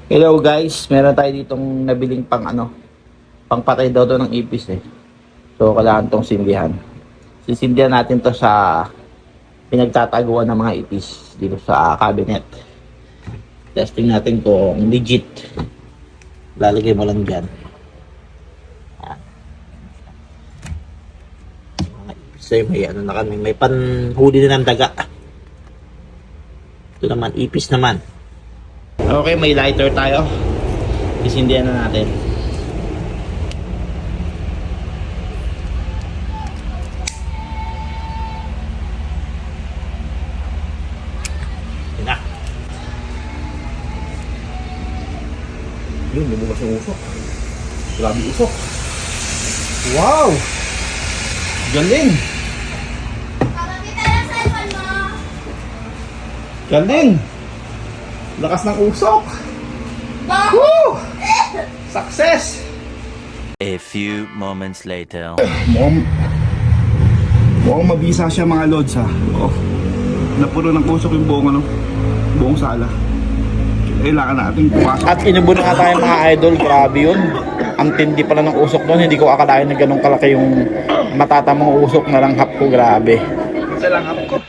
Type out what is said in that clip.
Hello guys, meron tayo ditong nabiling pangpatay daw to ng ipis eh. So kailangan tong sindihan. Sisindihan natin to sa pinagtataguan ng mga ipis dito sa cabinet. Testing natin kung legit. Lalagay mo lang dyan. Mga ipis ay may ano na kami, may panhuli na ng daga. Ito naman, ipis naman. Okay, may lighter tayo. Isindihan na natin. Yan na. Yun, bumukas yung usok. Grabe usok. Wow! Galing! Galing! Lakas ng usok! Woo! Success! A few moments later. Mukhang mabisa siya mga lods ha. Oh, napuro ng usok yung buong sala. Kailangan natin pumasok. At inubo na nga tayo mga idol. Grabe yun. Ang tindi pala ng usok doon. Hindi ko akalain na ganun kalaki yung matatamang usok na langhap ko. Grabe. Sa langhap ko.